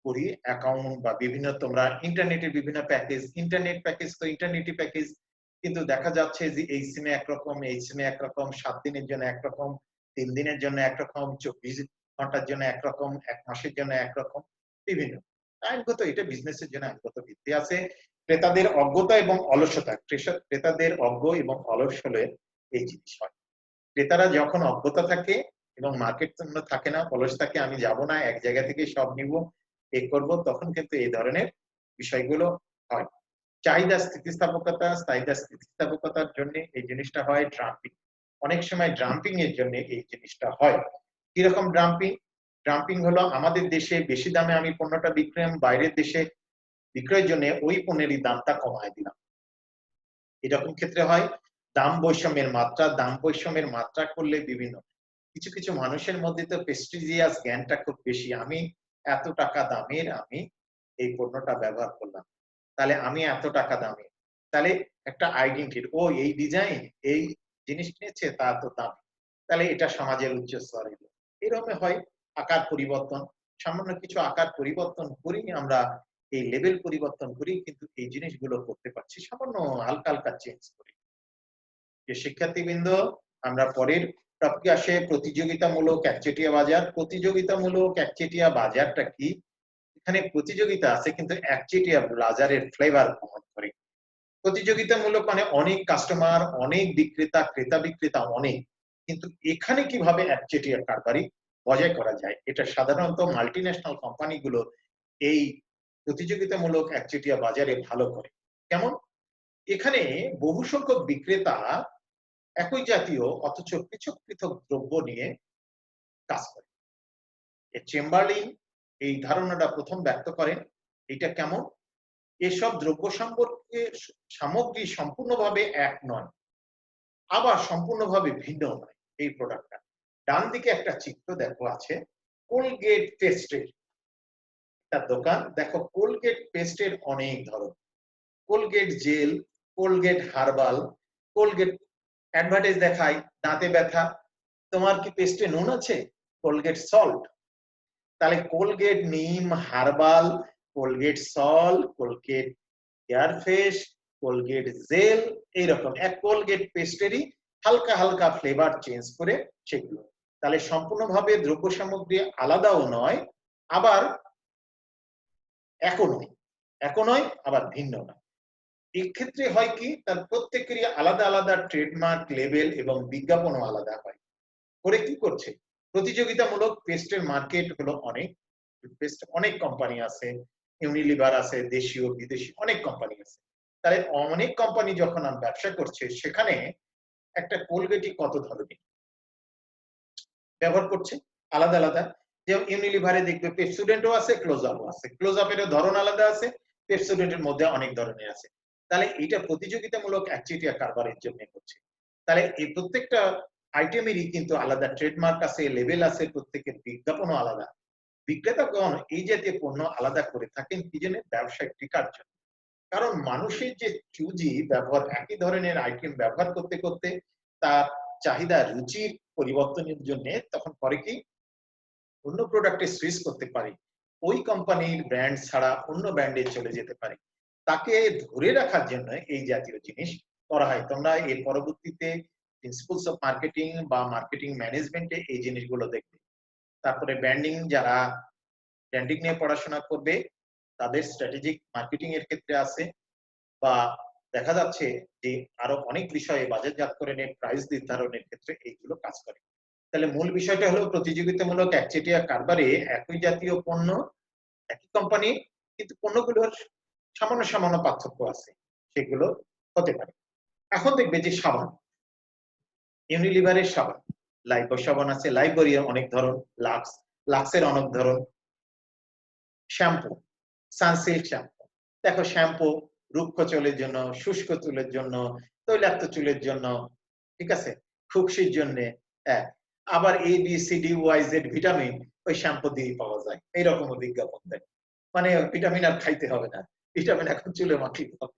করি অ্যাকাউন্ট বা বিভিন্ন তোমরা ইন্টারনেটের বিভিন্ন প্যাকেজ, ইন্টারনেট প্যাকেজ তো ইন্টারনেটই প্যাকেজ, কিন্তু দেখা যাচ্ছে যে এই সিমে একরকম, এই সিমে একরকম, 7 দিনের জন্য একরকম, 3 দিনের জন্য একরকম, 24 ঘন্টার জন্য একরকম, 1 মাসের জন্য একরকম, বিভিন্ন আইনগত, এটা বিজনেসের জন্য আইনগত ভিত্তি আছে। ক্রেতাদের অজ্ঞতা এবং অলসতা, ক্রেতাদের অজ্ঞ এবং অলস হলে এই জিনিস হয়। ক্রেতারা যখন অজ্ঞতা থাকে এবং মার্কেট থাকে না, অলস থাকে, আমি যাব না এক জায়গা থেকে সব নিব এ করব, তখন কিন্তু এই ধরনের বিষয়গুলো হয়। চাহিদা স্থিতিস্থাপকতার জন্য এই জিনিসটা হয়। ড্রাম্পিং, অনেক সময় ড্রাম্পিং এর জন্য এই জিনিসটা হয়। কিরকম ড্রাম্পিং? ড্রাম্পিং হলো আমাদের দেশে বেশি দামে আমি পণ্যটা বিক্রয়, বাইরের দেশে বিক্রয়ের জন্য ওই পণ্যেরই দামটা কমায় দিলাম, এরকম ক্ষেত্রে হয়। দাম বৈষম্যের মাত্রা করলে বিভিন্ন কিছু কিছু মানুষের মধ্যে তো প্রেস্টিজিয়াস জ্ঞানটা খুব বেশি, আমি এত টাকা দামের আমি এই পণ্যটা ব্যবহার করলাম, তাহলে আমি এত টাকা দামের, তাহলে একটা আইডেন্টিটি, ও এই ডিজাইন এই জিনিস কিনেছে তা তো দাম, তাহলে এটা সমাজের উচ্চ স্তরে এরকম হয়। আকার পরিবর্তন, সামান্য কিছু আকার পরিবর্তন করি আমরা, এই লেভেল পরিবর্তন করি, কিন্তু এই জিনিসগুলো করতে পারছি সামান্য হালকা হালকা চেঞ্জ করি। শিক্ষার্থীবৃন্দ, আমরা পরের টপিকে আসে প্রতিযোগিতামূলক একচেটিয়া বাজার। প্রতিযোগিতামূলক একচেটিয়া বাজারটা কি? এখানে প্রতিযোগিতা আছে কিন্তু একচেটিয়া বাজারের ফ্লেভার বহন করে। প্রতিযোগিতামূলক মানে অনেক কাস্টমার, অনেক বিক্রেতা, ক্রেতা বিক্রেতা অনেক, কিন্তু এখানে কিভাবে একচেটিয়া কারবারি বজায় করা যায়, এটা সাধারণত মাল্টিন্যাশনাল কোম্পানিগুলো এই প্রতিযোগিতামূলক একচেটিয়া বাজারে ভালো করে। কেমন? এখানে বহু সংখ্যক বিক্রেতা একই জাতীয় অথচ পৃথক পৃথক দ্রব্য নিয়ে কাজ করে। চেম্বারলিন এই ধারণাটা প্রথম ব্যক্ত করেন। এটা কেমন? এসব দ্রব্য সম্পর্কে সামগ্রী সম্পূর্ণভাবে এক নয়, আবার সম্পূর্ণভাবে ভিন্ন নয়। এই প্রোডাক্টটা ডান দিকে একটা চিত্র দেখো আছে কোলগেট পেস্টের একটা দোকান। দেখো কোলগেট পেস্টের অনেক ধরন, Colgate gel, Colgate herbal, Colgate advertise দেখায় দাঁতে ব্যথা, তোমার কি পেস্টে নুন আছে? Colgate salt. তাহলে Colgate neem herbal, Colgate salt, Colgate air fresh, Colgate gel, এইরকম এক কোলগেট পেস্টেরই হালকা হালকা ফ্লেভার চেঞ্জ করে সেগুলো। তাহলে সম্পূর্ণভাবে দ্রব্য সামগ্রী আলাদাও নয়, আবার একও নয় আবার ভিন্ন নয়। এক্ষেত্রে হয় কি, তার প্রত্যেকেরই আলাদা আলাদা ট্রেডমার্ক, লেবেল এবং বিজ্ঞাপনও আলাদা হয়। করে কি করছে? প্রতিযোগিতামূলক পেস্টের মার্কেট হলো অনেক, পেস্ট অনেক কোম্পানি আছে, ইউনিলিভার আছে, দেশীয় বিদেশি অনেক কোম্পানি আছে। তাহলে অনেক কোম্পানি যখন ব্যবসা করছে, সেখানে একটা কোলগেটই কত ধরনের ব্যবহার করছে আলাদা আলাদা। যেমন ইউনিলিভারে দেখবে পেপসোডেন্টও আছে, ক্লোজআপও আছে, ক্লোজআপেরও ধরন আলাদা আছে, পেপসোডেন্টের মধ্যে অনেক ধরনের আছে। তাহলে এটা প্রতিযোগিতামূলক একচেটিয়া কারবারের জন্য করছে। তাহলে এই প্রত্যেকটা আইটেমেরই কিন্তু আলাদা ট্রেডমার্ক আছে, লেবেল আছে, প্রত্যেকের বিজ্ঞাপনও আলাদা। বিক্রেতাগণ এই জাতীয় পণ্য আলাদা করে থাকেন কি জন্য? ব্যবসায় টিকার জন্য। কারণ মানুষের যে চুজি ব্যবহার, একই ধরনের আইটেম ব্যবহার করতে করতে তার চাহিদা রুচির পরিবর্তনের জন্য তখন করে কি, অন্য প্রোডাক্টে সুইচ করতে পারে, ওই কোম্পানির ব্র্যান্ড ছাড়া অন্য ব্র্যান্ডে চলে যেতে পারে। তাকে ধরে রাখার জন্য এই জাতীয় জিনিস করা হয়। তোমরা এর পরবর্তীতে প্রিন্সিপালস অফ মার্কেটিং বা মার্কেটিং ম্যানেজমেন্টে এই জিনিসগুলো দেখবে। তারপরে ব্র্যান্ডিং, যারা ব্র্যান্ডিং নিয়ে পড়াশোনা করবে তাদের স্ট্র্যাটেজিক মার্কেটিং এর ক্ষেত্রে আছে, বা দেখা যাচ্ছে যে আরো অনেক বিষয়ে বাজারজাতকরণের প্রাইস নির্ধারণের ক্ষেত্রে এইগুলো কাজ করে। তাহলে মূল বিষয়টা হলো প্রতিযোগিতামূলক একচেটিয়া কারবারে একই জাতীয় পণ্য, একই কোম্পানি, কিন্তু পণ্যগুলোর সামান্য সামান্য পার্থক্য আছে, সেগুলো হতে পারে। এখন দেখবে যে সাবান, ইউনিলিভারের সাবান, লাইফবয় সাবান আছে, লাইফবয়ের অনেক ধরন, লাক্স, লাক্সের অনুদ্ধরণ, শ্যাম্পু, সানসিল্ক শ্যাম্পু। দেখো শ্যাম্পু রুক্ষ চুলের জন্য, শুষ্ক চুলের জন্য, তৈলাক্ত চুলের জন্য, ঠিক আছে, খুকশির জন্য। আবার A B C D Y Z vitamin ওই শ্যাম্পু দিয়ে পাওয়া যায়, এইরকম বিজ্ঞাপন দেয়। মানে ভিটামিন আর খাইতে হবে না, ভিটামিন এখন চুলে মাখিতে হবে।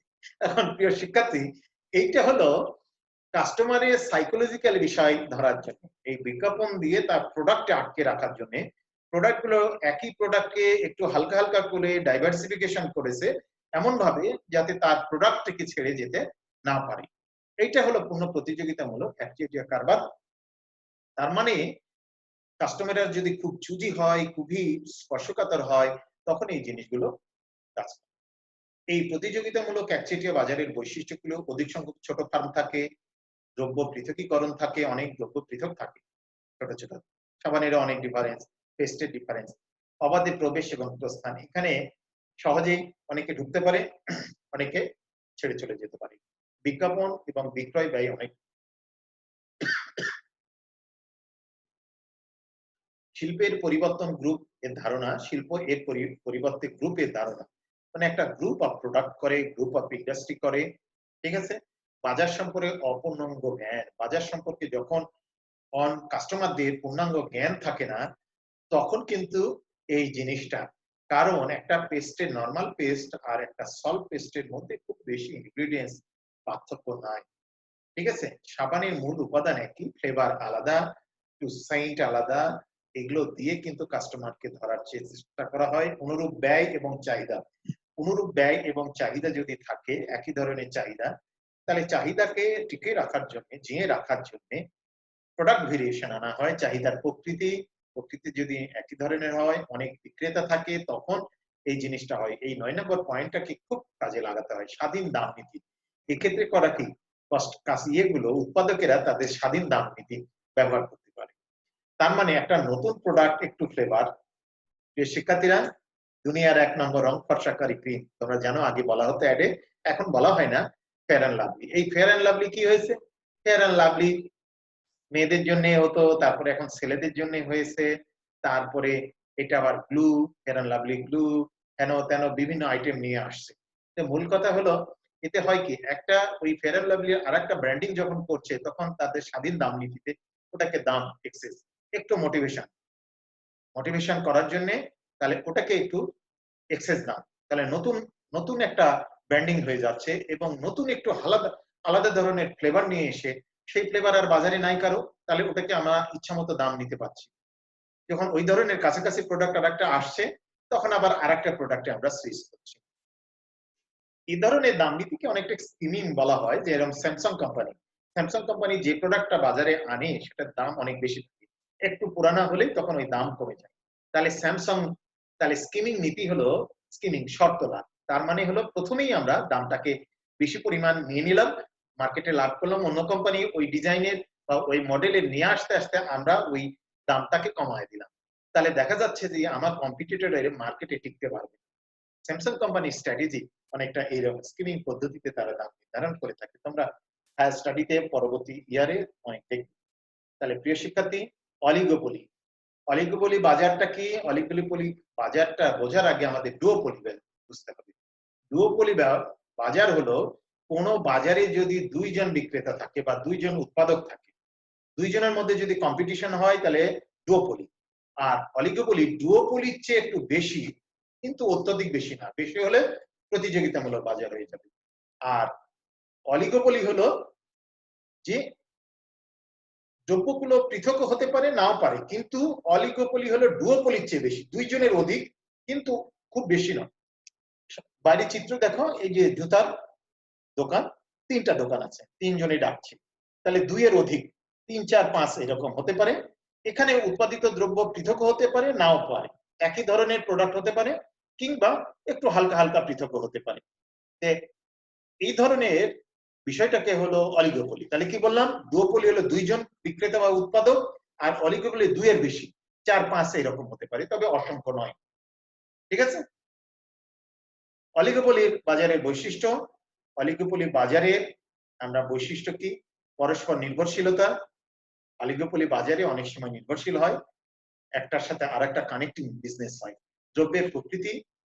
এখন প্রিয় শিক্ষার্থী, এইটা হলো কাস্টমারের সাইকোলজিক্যাল বিষয় ধরার জন্য, এই বিজ্ঞাপন দিয়ে তার প্রোডাক্টে আটকে রাখার জন্য প্রোডাক্টগুলো একই প্রোডাক্টকে একটু হালকা হালকা করে ডাইভার্সিফিকেশন করেছে এমন ভাবে যাতে তার প্রোডাক্টকে ছেড়ে যেতে না পারে। এইটা হলো পূর্ণ প্রতিযোগিতামূলক একচেটিয়া কারবার। তার মানে কাস্টমাররা যদি খুব চুজি হয়, খুবই স্পর্শকাতর হয়, তখন এই জিনিসগুলো কাজ করে। এই প্রতিযোগিতামূলক একচেটিয়া বাজারের বৈশিষ্ট্যগুলো অধিক সংখ্যক ছোট ফার্ম থাকে, দ্রব্য পৃথকীকরণ থাকে, অনেক দ্রব্য পৃথক থাকে, ছোট ছোট সাবানের অনেক ডিফারেন্স, পেস্টের ডিফারেন্স, অবাধে প্রবেশ এবং প্রস্থান, এখানে সহজেই অনেকে ঢুকতে পারে, অনেকে ছেড়ে চলে যেতে পারে। বিজ্ঞাপন এবং বিক্রয় ব্যয় অনেক। শিল্পের পরিবর্তন গ্রুপ এর ধারণা, শিল্প এর পরিবর্তে গ্রুপের ধারণা, মানে একটা গ্রুপ অফ প্রোডাক্ট করে, গ্রুপ অফ ইন্ডাস্ট্রি করে, ঠিক আছে। বাজার সম্পর্কে অপূর্ণাঙ্গ জ্ঞান, বাজার সম্পর্কে যখন কাস্টমারদের পূর্ণাঙ্গ জ্ঞান থাকে না, তখন কিন্তু এই জিনিসটা, কারণ একটা পেস্টের নরমাল পেস্ট আর একটা সল্ট পেস্টের মধ্যে খুব বেশি ইনগ্রেডিয়েন্টস পার্থক্য নাই, ঠিক আছে। সাবানের মূল উপাদান একই, ফ্লেভার আলাদা, একটু সেন্ট আলাদা, এগুলো দিয়ে কিন্তু কাস্টমারকে ধরার চেষ্টা করা হয়। অনুরূপ ব্যয় এবং চাহিদা, অনুরূপ ব্যয় এবং চাহিদা যদি থাকে, একই ধরনের চাহিদা, তাহলে চাহিদাকে টিকে রাখার জন্য, জিয়ে রাখার জন্য প্রোডাক্ট ভেরিয়েশন আনা হয়। চাহিদার প্রকৃতি যদি একই ধরনের হয়, অনেক বিক্রেতা থাকে, তখন এই জিনিসটা হয়। এই 9 নম্বর পয়েন্টটাকে খুব কাজে লাগাতে হয়, স্বাধীন দাম নীতি। এক্ষেত্রে করা কি, ইয়েগুলো উৎপাদকেরা তাদের স্বাধীন দাম নীতি ব্যবহার করতে পারে। তার মানে একটা নতুন প্রোডাক্ট, একটু ফ্লেভার। শিক্ষার্থীরা, দুনিয়ার 1 নম্বর রং ফর্সাকারী ক্রিম, তোমরা জানো আগে বলা হতো অ্যাডে, এখন বলা হয় না, ফেয়ার অ্যান্ড লাভলি। এই ফেয়ার অ্যান্ড লাভলি কি হয়েছে? ফেয়ার অ্যান্ড লাভলি মেয়েদের জন্য হতো, তারপরে এখন ছেলেদের জন্য হয়েছে, তারপরে এটা আবার glue, fair and lovely glue, হেন তেন বিভিন্ন আইটেম নিয়ে আসছে। তো মূল কথা হলো, এতে হয় কি, একটা ওই ফেয়ার অ্যান্ড লাভলির আরেকটা ব্র্যান্ডিং যখন করছে, তখন তাদের স্বাধীন দাম নীতিতে ওটাকে দাম এক্সেস, একটু মোটিভেশন করার জন্য, তাহলে ওটাকে একটু এক্সেস দাম, তাহলে নতুন নতুন একটা ব্র্যান্ডিং হয়ে যাচ্ছে, এবং নতুন একটু আলাদা আলাদা ধরনের ফ্লেভার নিয়ে এসে, সেই ফ্লেভার আর বাজারে নাই কারো, তাহলে ওটাকে আমরা ইচ্ছামতো দাম নিতে পারছি। যখন ওই ধরনের কাছাকাছি প্রোডাক্ট আর একটা আসছে, তখন আবার আরেকটা প্রোডাক্টে আমরা সুইচ করছি। এই ধরনের দাম নীতিকে অনেকটা স্কিমিং বলা হয়। যে এরকম স্যামসাং কোম্পানি যে প্রোডাক্টটা বাজারে আনে, সেটার দাম অনেক বেশি থাকে, একটু পুরানা হলেই তখন ওই দাম কমে যায়। তাহলে তাহলে স্কিমিং নীতি হলো, স্কিমিং শর্ত লাভ। তার মানে হলো, প্রথমেই আমরা দামটাকে বেশি পরিমাণ নিয়ে নিলাম, মার্কেটে লাভ করলাম, অন্য কোম্পানি ওই ডিজাইনের বা ওই মডেলের নিয়ে আসতে আসতে আমরা ওই দামটাকে কমায় দিলাম। তাহলে দেখা যাচ্ছে যে আমার কম্পিটিটরের মার্কেটে টিকতে পারবে। স্যামসাং কোম্পানির স্ট্র্যাটেজি অনেকটা এইরকম স্কিমিং পদ্ধতিতে তারা দাম নির্ধারণ করে থাকে। তোমরা হায়ার স্টাডিতে পরবর্তী ইয়ারে অনেক দেখবে। তাহলে প্রিয় শিক্ষার্থী, অলিগোপলি, অলিগোপলি বাজারটা কি? অলিগোপলি বাজারটা বোঝার আগে আমাদের ডুওপলি বুঝতে হবে। ডুওপলি বাজার হলো, কোন বাজারে যদি 2 জন বিক্রেতা থাকে বা 2 জন উৎপাদক থাকে, 2 জনের মধ্যে যদি কম্পিটিশন হয়, তাহলে ডুওপলি। আর অলিগোপলি ডুওপলির চেয়ে একটু বেশি, কিন্তু অত্যধিক বেশি না, বেশি হলে প্রতিযোগিতামূলক বাজার হয়ে যাবে। আর অলিগোপলি হলো যে দ্রব্যগুলো পৃথক হতে পারে, নাও পারে, কিন্তু অলিগোপলি হলো ডুওপলির চেয়ে বেশি, 2 জনের অধিক, কিন্তু খুব বেশি নয়। বাইরের চিত্র দেখো, এই যে জুতার দোকান, 3টা দোকান আছে, 3 জনই ডাকছে, তাহলে 2 এর অধিক, 3, 4, 5 এরকম হতে পারে। এখানে উৎপাদিত দ্রব্য পৃথক হতে পারে, নাও পারে, একই ধরনের প্রোডাক্ট হতে পারে, কিংবা একটু হালকা হালকা পৃথক হতে পারে। এই ধরনের বিষয়টাকে হলো অলিগোপলি। তাহলে কি বললাম? ডুওপলি হলো 2 জন বিক্রেতা বা উৎপাদক, আর অলিগোপলি 2 এর বেশি, 4, 5 এরকম হতে পারে, তবে অসংখ্য নয়, ঠিক আছে। অলিগোপলির বাজারের বৈশিষ্ট্য, অলিগোপলি বাজারের আমরা বৈশিষ্ট্য কি? পরস্পর নির্ভরশীলতা। অলিগোপলি বাজারে অনেক সময় নির্ভরশীল হয়, একটার সাথে আরেকটা কানেক্টিং বিজনেস হয়। দ্রব্যের প্রকৃতি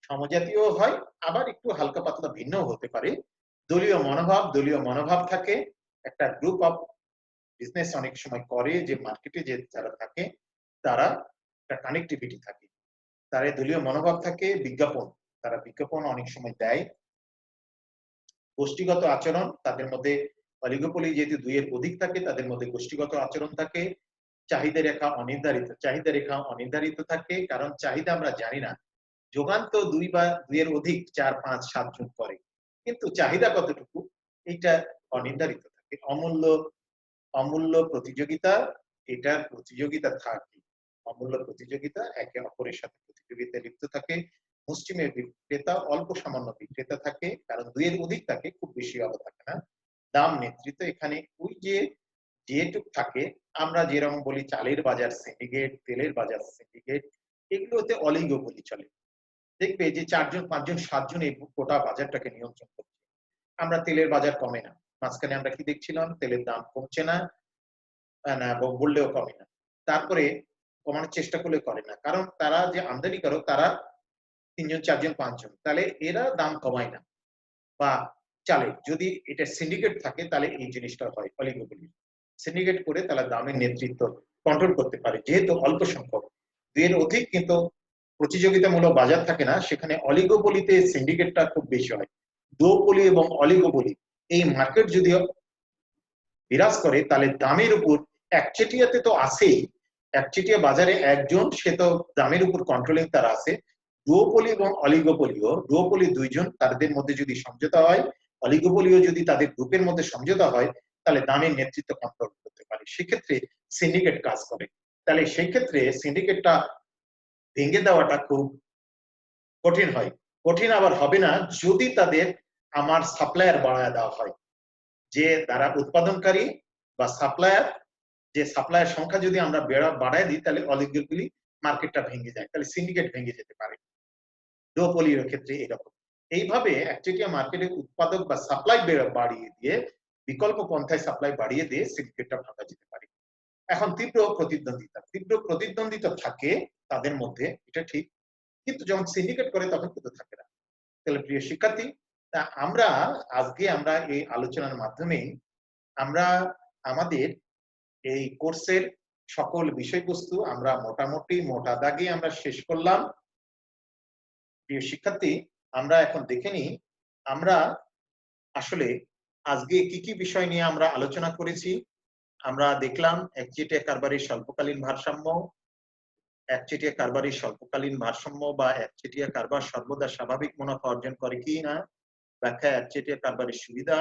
সমজাতীয় হয়, আবার একটু হালকা পাতলা ভিন্নও হতে পারে। দলীয় মনোভাব থাকে। একটা গ্রুপ অফ বিজনেস অনেক সময় করে যে মার্কেটে যে যারা থাকে তারা একটা কানেক্টিভিটি থাকে, তার দলীয় মনোভাব থাকে। তারা বিজ্ঞাপন অনেক সময় দেয়। গোষ্ঠীগত আচরণ তাদের মধ্যে, অলিগোপলি যেহেতু দুইয়ের অধিক থাকে তাদের মধ্যে গোষ্ঠীগত আচরণ থাকে। চাহিদা রেখা অনির্ধারিত থাকে, কারণ চাহিদা আমরা জানি না। যোগান তো দুই বা দুইয়ের অধিক 4, 5, 7 জন করে, কিন্তু চাহিদা কতটুকু এটা অনির্ধারিত থাকে। অমূল্য প্রতিযোগিতা, এটা প্রতিযোগিতা থাকে। অমূল্য প্রতিযোগিতা, একে অপরের সাথে প্রতিযোগিতায় লিপ্ত থাকে। মুষ্টিমেয় বিক্রেতা, অল্প সামান্য বিক্রেতা থাকে, কারণ দুইয়ের অধিক থাকে, খুব বেশি আলো থাকে না। দাম নেতৃত্ব, এখানে ওই যে যেটুক থাকে, আমরা যেরকম বলি চালের বাজার সিন্ডিকেট, তেলের বাজার সিন্ডিকেট, এগুলোতে অলিগোপলি চলে। দেখবে যে 4 জন 5 জন 7 জন এই গোটা বাজারটাকে নিয়ন্ত্রণ করছে। আমরা তেলের বাজার কমে না, মাঝখানে আমরা কি দেখছিলাম, তেলের দাম কমছে না, না বললেও কমে না, তারপরে কমানোর চেষ্টা করলে করে না, কারণ তারা যে আমদানিকারক তারা 3 জন 4 জন 5 জন, তাহলে এরা দাম কমায় না। বা চালে যদি এটা সিন্ডিকেট থাকে তাহলে এই জিনিসটা হয়, অলিগোপলি সিন্ডিকেট করে তারা দামের নেতৃত্ব কন্ট্রোল করতে পারে। যেহেতু অল্প সংখ্যক, দুইয়ের অধিক কিন্তু প্রতিযোগিতামূলক বাজার থাকে না, সেখানে অলিগোপলিতে সিন্ডিকেটটা খুব বেশি হয়। দুওপলি এবং অলিগোপলি এই মার্কেট যদি বিরাজ করে তাহলে দামের উপর, একচেটিয়াতে তো আছেই, একচেটিয়া বাজারে একজন, সে তো দামের উপর কন্ট্রোলিং তার আছে। ডুওপলি এবং অলিগোপলিও, ডুওপলি দুইজন, তাদের মধ্যে যদি সমঝোতা হয়, অলিগোপলিও যদি তাদের গ্রুপের মধ্যে সমঝোতা হয়, তাহলে দামের নেতৃত্ব কন্ট্রোল করতে পারে। সেক্ষেত্রে সিন্ডিকেট কাজ করে। তাহলে সেই ক্ষেত্রে সিন্ডিকেটটা ভেঙে দেওয়াটা খুব কঠিন হয়। কঠিন আবার হবে না যদি তাদের আমার সাপ্লায়ার বাড়ায় দেওয়া হয়, যে তারা উৎপাদনকারী বা সাপ্লায়ার, যে সাপ্লায়ার সংখ্যা যদি আমরা বাড়ায় দিই, তাহলে অলিগোপলি মার্কেটটা ভেঙে যায়, তাহলে সিন্ডিকেট ভেঙে যেতে পারে। ডুওপলির ক্ষেত্রে এরকম। এইভাবে একচেটিয়া মার্কেটে উৎপাদক বা সাপ্লাই বাড়িয়ে দিয়ে, বিকল্প পন্থায় সাপ্লাই বাড়িয়ে দিয়ে সিন্ডিকেটটা ভাঙা যেতে পারে। এখন তীব্র প্রতিদ্বন্দ্বিতা থাকে তাদের মধ্যে, এটা ঠিক, কিন্তু যখন সিন্ডিকেট করে তখন কিন্তু থাকে না। তাহলে প্রিয় শিক্ষার্থী, তা আজকে আমরা এই আলোচনার মাধ্যমে আমরা আমাদের এই কোর্সের সকল বিষয়বস্তু আমরা মোটামুটি মোটা দাগে আমরা শেষ করলাম। প্রিয় শিক্ষার্থী, আমরা এখন দেখে নিই আমরা আসলে আজকে কি কি বিষয় নিয়ে আমরা আলোচনা করেছি। আমরা দেখলাম একচেটিয়া কারবারের স্বল্পকালীন ভারসাম্য, একচেটিয়া কারবারের স্বল্পকালীন ভারসাম্য বা একচেটিয়া কারবার সর্বদা স্বাভাবিক মুনাফা অর্জন করে কি না, ব্যাখ্যা একচেটিয়া কারবারের সুবিধা,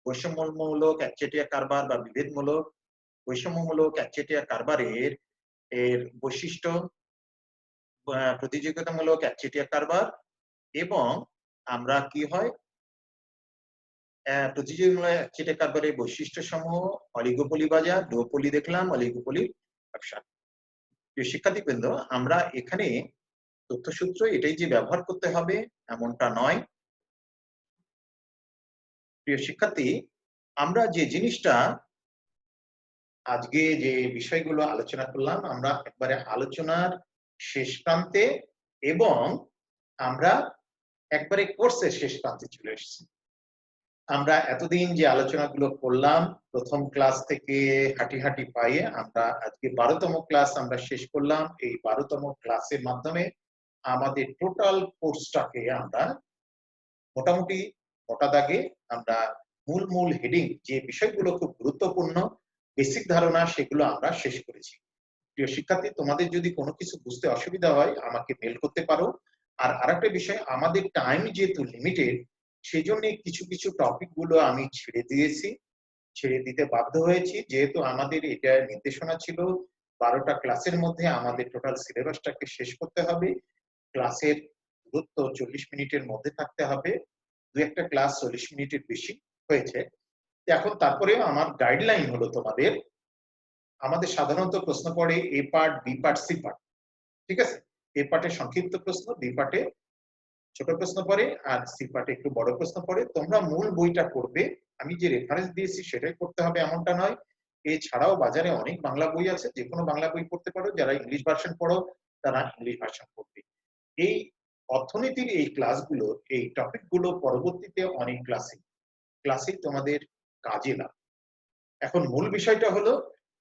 বৈষম্যমূলক একচেটিয়া কারবার বা বিভেদমূলক বৈষম্যমূলক একচেটিয়া কারবারের এর বৈশিষ্ট্য, প্রতিযোগিতামূলক একচেটিয়া কারবার, এবং আমরা কি হয় প্রতিযোগিতামূলক একচেটিয়া কারবারের বৈশিষ্ট্য সমূহ, অলিগোপলি বাজার, ডুওপলি দেখলাম, অলিগোপলি ব্যবসা। প্রিয় শিক্ষার্থীবৃন্দ, আমরা এখানে তথ্যসূত্র এটাই যে ব্যবহার করতে হবে এমনটা নয়। প্রিয় শিক্ষার্থী, আমরা যে জিনিসটা আজকে যে বিষয়গুলো আলোচনা করলাম, আমরা একবারে আলোচনার শেষ প্রান্তে, এবং আমরা একবারে কোর্সের শেষ প্রান্তে চলে এসেছি। আমরা এতদিন যে আলোচনাগুলো করলাম, প্রথম ক্লাস থেকে হাঁটি পাইয়ে আমরা আজকে 12তম ক্লাস আমরা শেষ করলাম। এই 12তম ক্লাসের মাধ্যমে আমাদের টোটাল কোর্সটাকে আমরা মোটামুটি মোটা দাগে আমরা মূল হেডিং যে বিষয়গুলো খুব গুরুত্বপূর্ণ বেসিক ধারণা, সেগুলো আমরা শেষ করেছি। প্রিয় শিক্ষার্থী, তোমাদের যদি কোনো কিছু বুঝতে অসুবিধা হয় আমাকে মেল করতে পারো। আর আরেকটা বিষয়, আমাদের টাইম যেহেতু লিমিটেড, সেই জন্য কিছু টপিক গুলো আমি ছেড়ে দিতে বাধ্য হয়েছি, যেহেতু আমাদের এটা নির্দেশনা ছিল 12টা ক্লাসের মধ্যে আমাদের টোটাল সিলেবাসটাকে শেষ করতে হবে। ক্লাসের দূরত্ব 40 মিনিটের মধ্যে থাকতে হবে। দু একটা ক্লাস 40 মিনিটের বেশি হয়েছে। এখন তারপরেও আমার গাইডলাইন হলো, আমাদের সাধারণত প্রশ্ন পড়ে A part, B part, C part, ঠিক আছে? এ পার্টে সংক্ষিপ্ত প্রশ্ন, বি পার্টে ছোট প্রশ্ন পড়ে, আর সি পার্টে একটু বড় প্রশ্ন পড়ে। তোমরা মূল বইটা পড়বে, আমি যে রেফারেন্স দিয়েছি সেটাই করতে হবে এমনটা নয়। এছাড়াও বাজারে অনেক বাংলা বই আছে, যেকোনো বাংলা বই পড়তে পারো। যারা ইংলিশ ভার্সন পড়ো তারা ইংলিশ ভার্সন পড়বে। এই অর্থনীতির এই ক্লাসগুলো, এই টপিকগুলো পরবর্তীতে অনেক ক্লাসে তোমাদের কাজে লাগবে। এখন মূল বিষয়টা হলো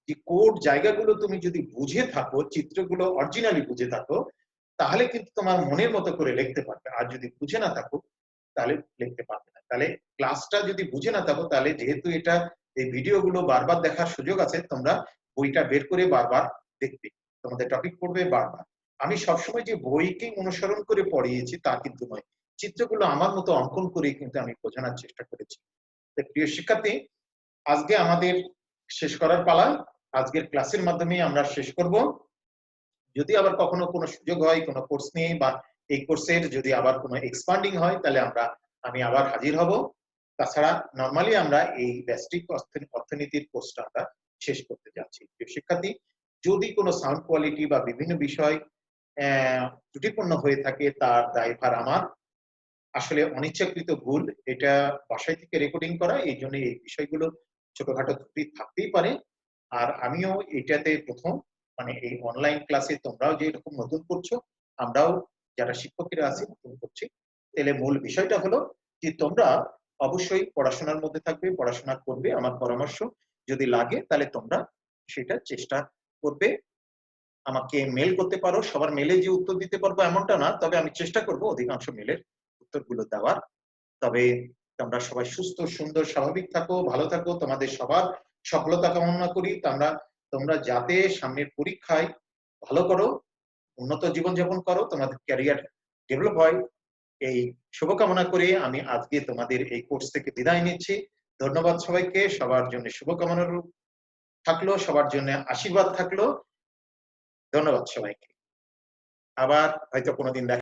যে কোড জায়গাগুলো তুমি যদি বুঝে থাকো, চিত্রগুলো অরিজিনালি বুঝে থাকো, তাহলে কিন্তু তোমার মনের মতো করে লিখতে পারবে। আর যদি বুঝে না থাকো তাহলে লিখতে পারবে না। তাহলে ক্লাসটা যদি বুঝে না থাকো, তাহলে যেহেতু এটা এই ভিডিওগুলো বারবার দেখার সুযোগ আছে, তোমরা বইটা বের করে বারবার দেখবে, তোমাদের টপিক পড়বে বারবার। আমি সবসময় যে বইকে অনুসরণ করে পড়িয়েছি তা কিন্তু নয়, চিত্রগুলো আমার মতো অঙ্কন করে কিন্তু আমি বোঝানোর চেষ্টা করেছি। প্রিয় শিক্ষার্থী, আজকে আমাদের শেষ করার পালা। আজকের ক্লাসের মাধ্যমে আমরা শেষ করব। যদি আবার কখনো কোনো সুযোগ হয় কোনো কোর্স নিয়ে, বা এই কোর্সের যদি আবার কোনো এক্সপান্ডিং হয়, তাহলে আমি আবার হাজির হব। তাছাড়া নরমালি আমরা এই ব্যষ্টিক অর্থনীতির কোর্সটা আমরা শেষ করতে যাচ্ছি। শিক্ষার্থী, যদি কোনো সাউন্ড কোয়ালিটি বা বিভিন্ন বিষয় ত্রুটিপূর্ণ হয়ে থাকে, তার দায়ভার আমার। আসলে অনিচ্ছাকৃত ভুল, এটা বাসায় থেকে রেকর্ডিং করা, এই জন্য এই বিষয়গুলো ছোটখাটো ত্রুটি থাকতেই পারে। আর আমিও এটাতে প্রথম, মানে এই অনলাইন ক্লাসে তোমরাও যে এরকম নতুন করছো, আমরাও যারা শিক্ষকেরা আছি নতুন করছি। তাহলে মূল বিষয়টা হলো যে তোমরা অবশ্যই পড়াশোনার মধ্যে থাকবে, পড়াশোনা করবে। আমার পরামর্শ, যদি লাগে তাহলে তোমরা সেটা চেষ্টা করবে। আমাকে মেল করতে পারো। সবার মেলে যে উত্তর দিতে পারবো এমনটা না, তবে আমি চেষ্টা করব অধিকাংশ মেলের উত্তরগুলো দেওয়ার। তবে তোমরা সবাই সুস্থ, সুন্দর, স্বাভাবিক থাকো, ভালো থাকো। তোমাদের সবার সফলতা কামনা করি। তোমরা যাতে সামনের পরীক্ষায় ভালো করো, উন্নত জীবনযাপন করো, তোমাদের ক্যারিয়ার ডেভেলপ হয়, এই শুভকামনা করে আমি আজকে তোমাদের এই কোর্স থেকে বিদায় নিচ্ছি। ধন্যবাদ সবাইকে। সবার জন্য শুভকামনা থাকলো, সবার জন্য আশীর্বাদ থাকলো। ধন্যবাদ সবাইকে। আবার হয়তো কোনোদিন দেখা